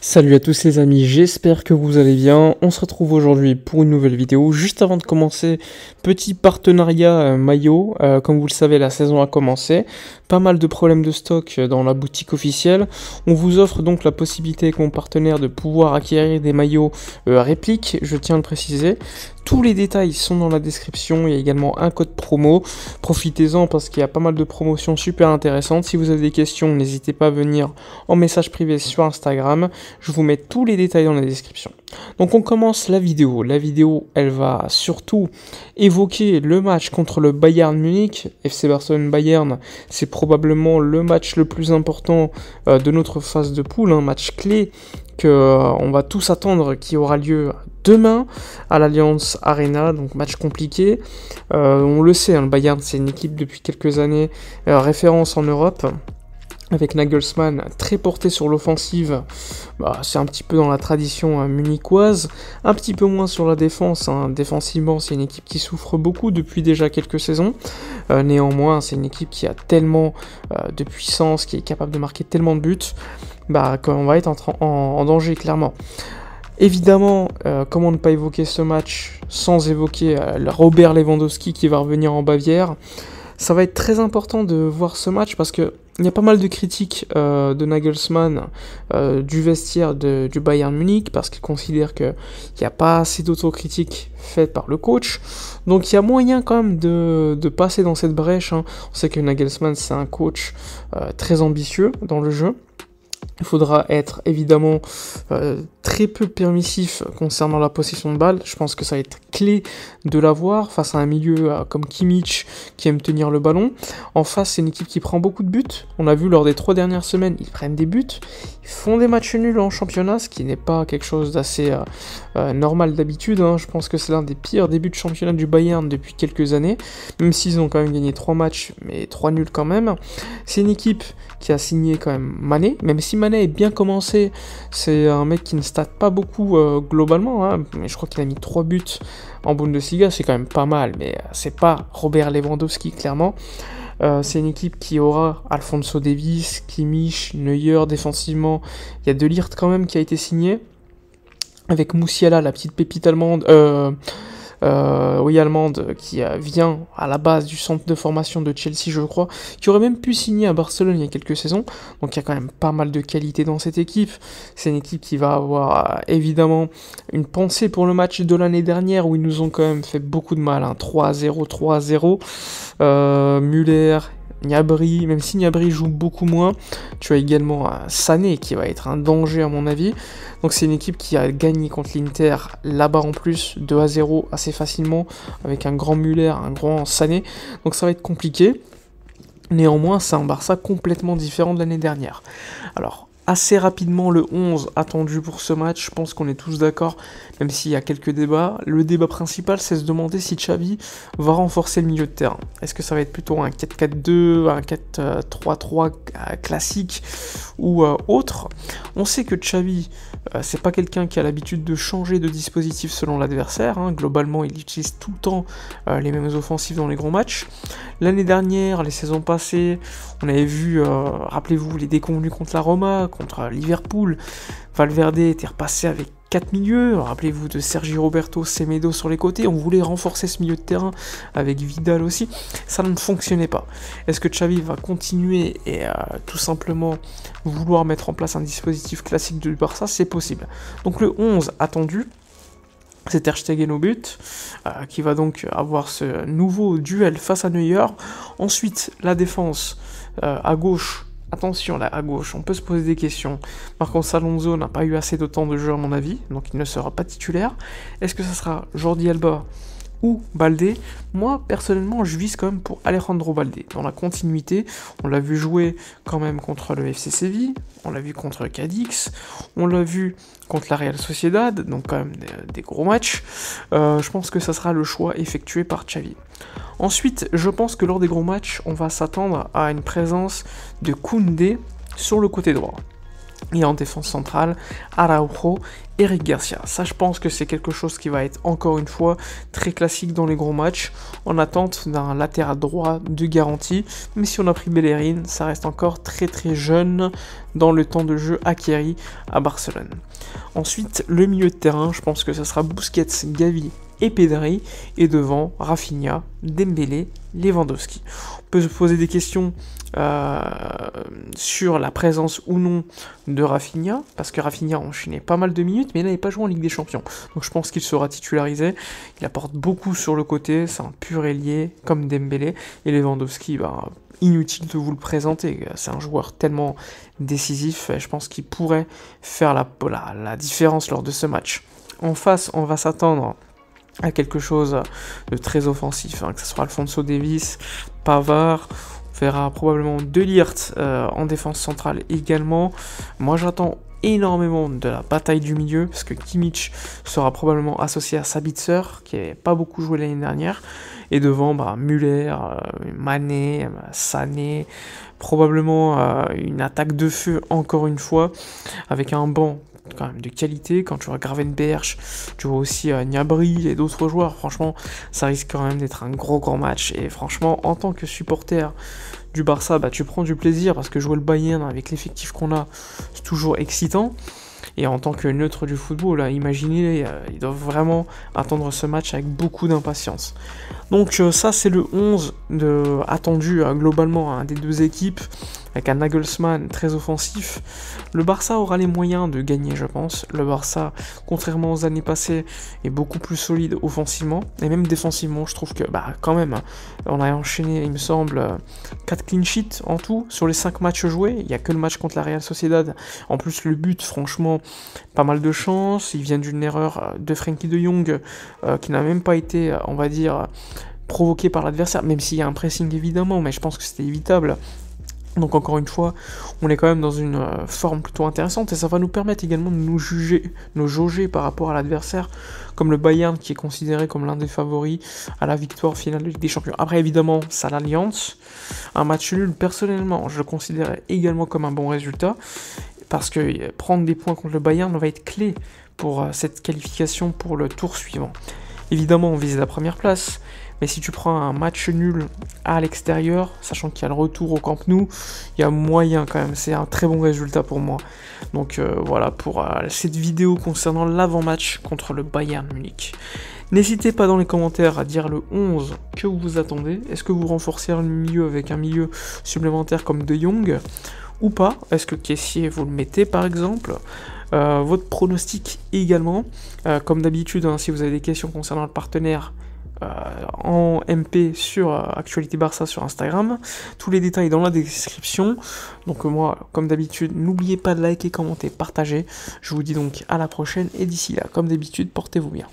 Salut à tous les amis, j'espère que vous allez bien. On se retrouve aujourd'hui pour une nouvelle vidéo. Juste avant de commencer, petit partenariat maillot. Comme vous le savez, la saison a commencé. Pas mal de problèmes de stock dans la boutique officielle. On vous offre donc la possibilité avec mon partenaire de pouvoir acquérir des maillots répliques, je tiens à le préciser. Tous les détails sont dans la description, il y a également un code promo. Profitez-en parce qu'il y a pas mal de promotions super intéressantes. Si vous avez des questions, n'hésitez pas à venir en message privé sur Instagram. Je vous mets tous les détails dans la description. Donc on commence la vidéo. La vidéo, elle va surtout évoquer le match contre le Bayern Munich. FC Barcelone-Bayern, c'est probablement le match le plus important de notre phase de poule, un match clé on va tous attendre qui aura lieu demain à l'Allianz Arena, donc match compliqué. On le sait, hein, le Bayern c'est une équipe depuis quelques années référence en Europe. Avec Nagelsmann très porté sur l'offensive, c'est un petit peu dans la tradition munichoise, un petit peu moins sur la défense. Défensivement, c'est une équipe qui souffre beaucoup depuis déjà quelques saisons. Néanmoins, c'est une équipe qui a tellement de puissance, qui est capable de marquer tellement de buts, qu'on va être en danger clairement. Évidemment, comment ne pas évoquer ce match sans évoquer Robert Lewandowski qui va revenir en Bavière. Ça va être très important de voir ce match parce que il y a pas mal de critiques de Nagelsmann du vestiaire du Bayern Munich parce qu'il considère qu'il n'y a pas assez d'autocritique faite par le coach. Donc il y a moyen quand même de passer dans cette brèche. On sait que Nagelsmann c'est un coach très ambitieux dans le jeu. Il faudra être évidemment très peu permissif concernant la possession de balle. Je pense que ça va être clé de l'avoir face à un milieu comme Kimmich qui aime tenir le ballon. En face, c'est une équipe qui prend beaucoup de buts. On a vu lors des 3 dernières semaines, ils prennent des buts. Ils font des matchs nuls en championnat, ce qui n'est pas quelque chose d'assez normal d'habitude. Je pense que c'est l'un des pires débuts de championnat du Bayern depuis quelques années. Même s'ils ont quand même gagné 3 matchs, mais 3 nuls quand même. C'est une équipe qui a signé quand même Mané, même si Mané est bien commencé, c'est un mec qui ne state pas beaucoup globalement, mais je crois qu'il a mis 3 buts en Bundesliga, c'est quand même pas mal, mais c'est pas Robert Lewandowski clairement. C'est une équipe qui aura Alphonso Davies, Kimmich, Neuer défensivement, il y a De Ligt quand même qui a été signé, avec Musiala, la petite pépite allemande, allemande, qui vient à la base du centre de formation de Chelsea, je crois, qui aurait même pu signer à Barcelone il y a quelques saisons. Donc il y a quand même pas mal de qualité dans cette équipe. C'est une équipe qui va avoir évidemment une pensée pour le match de l'année dernière où ils nous ont quand même fait beaucoup de mal. 3-0, 3-0. Müller, Gnabry, même si Gnabry joue beaucoup moins, tu as également Sané qui va être un danger à mon avis. Donc c'est une équipe qui a gagné contre l'Inter là-bas en plus 2-0 assez facilement avec un grand Müller, un grand Sané. Donc ça va être compliqué. Néanmoins, c'est un Barça complètement différent de l'année dernière. Alors, assez rapidement, le 11 attendu pour ce match, je pense qu'on est tous d'accord, même s'il y a quelques débats. Le débat principal, c'est se demander si Xavi va renforcer le milieu de terrain. Est-ce que ça va être plutôt un 4-4-2, un 4-3-3 classique ou autre? On sait que Xavi, c'est pas quelqu'un qui a l'habitude de changer de dispositif selon l'adversaire. Globalement, il utilise tout le temps les mêmes offensives dans les grands matchs. L'année dernière, les saisons passées, on avait vu, rappelez-vous, les déconvenus contre la Roma, contre Liverpool. Valverde était repassé avec 4 milieux. Rappelez-vous de Sergi Roberto, Semedo sur les côtés. On voulait renforcer ce milieu de terrain avec Vidal aussi. Ça ne fonctionnait pas. Est-ce que Xavi va continuer et tout simplement vouloir mettre en place un dispositif classique du Barça? C'est possible. Donc le 11 attendu, c'est Ter Stegen au but, qui va donc avoir ce nouveau duel face à Neuer. Ensuite, la défense à gauche. Attention là, à gauche, on peut se poser des questions. Marcos Alonso n'a pas eu assez de temps de jeu à mon avis, donc il ne sera pas titulaire. Est-ce que ça sera Jordi Alba ou Baldé? Moi, personnellement, je vise quand même pour Alejandro Baldé. Dans la continuité, on l'a vu jouer quand même contre le FC Séville, on l'a vu contre Cadix, on l'a vu contre la Real Sociedad, donc quand même des gros matchs. Je pense que ça sera le choix effectué par Xavi. Ensuite, je pense que lors des gros matchs, on va s'attendre à une présence de Koundé sur le côté droit. Et en défense centrale, Araujo, Eric Garcia. Ça, je pense que c'est quelque chose qui va être, encore une fois, très classique dans les gros matchs, en attente d'un latéral droit de garantie. Mais si on a pris Bellerin, ça reste encore très très jeune dans le temps de jeu acquis à Barcelone. Ensuite, le milieu de terrain, je pense que ce sera Busquets, Gavi et Pedri, et devant Rafinha, Dembélé, Lewandowski. On peut se poser des questions sur la présence ou non de Rafinha, parce que Rafinha a enchaîné pas mal de minutes, mais il n'avait pas joué en Ligue des Champions. Donc je pense qu'il sera titularisé. Il apporte beaucoup sur le côté, c'est un pur ailier comme Dembélé, et Lewandowski, inutile de vous le présenter, c'est un joueur tellement décisif, et je pense qu'il pourrait faire la différence lors de ce match. En face, on va s'attendre à quelque chose de très offensif, que ce soit Alphonso Davies, Pavard. On verra probablement De Ligt en défense centrale également. Moi j'attends énormément de la bataille du milieu, parce que Kimmich sera probablement associé à Sabitzer, qui n'avait pas beaucoup joué l'année dernière, et devant Müller, Mané, Sané, probablement une attaque de feu encore une fois, avec un banc quand même de qualité. Quand tu vois Gravenberch, tu vois aussi Gnabry et d'autres joueurs, franchement ça risque quand même d'être un gros match, et franchement en tant que supporter du Barça, tu prends du plaisir, parce que jouer le Bayern avec l'effectif qu'on a, c'est toujours excitant. Et en tant que neutre du football, imaginez, ils doivent vraiment attendre ce match avec beaucoup d'impatience. Donc ça c'est le 11 attendu globalement des deux équipes, avec un Nagelsmann très offensif. Le Barça aura les moyens de gagner, je pense. Le Barça, contrairement aux années passées, est beaucoup plus solide offensivement, et même défensivement. Je trouve que quand même, on a enchaîné, il me semble, 4 clean sheets en tout sur les 5 matchs joués. Il n'y a que le match contre la Real Sociedad. En plus, le but, franchement, pas mal de chance. Il vient d'une erreur de Frenkie de Jong qui n'a même pas été, on va dire, provoqué par l'adversaire, même s'il y a un pressing évidemment, mais je pense que c'était évitable. Donc encore une fois, on est quand même dans une forme plutôt intéressante, et ça va nous permettre également de nous jauger par rapport à l'adversaire, comme le Bayern qui est considéré comme l'un des favoris à la victoire finale de Ligue des Champions. Après évidemment, ça l'Alliance, un match nul personnellement, je le considérais également comme un bon résultat, parce que prendre des points contre le Bayern va être clé pour cette qualification pour le tour suivant. Évidemment, on vise la première place, mais si tu prends un match nul à l'extérieur, sachant qu'il y a le retour au Camp Nou, il y a moyen quand même, c'est un très bon résultat pour moi. Donc voilà pour cette vidéo concernant l'avant-match contre le Bayern Munich. N'hésitez pas dans les commentaires à dire le 11 que vous attendez. Est-ce que vous renforcez le milieu avec un milieu supplémentaire comme De Jong ou pas? Est-ce que Kessié vous le mettez par exemple? Votre pronostic également, comme d'habitude, si vous avez des questions concernant le partenaire, en MP sur Actualité Barça sur Instagram, tous les détails dans la description. Donc moi, comme d'habitude, n'oubliez pas de liker, commenter, partager. Je vous dis donc à la prochaine, et d'ici là, comme d'habitude, portez-vous bien.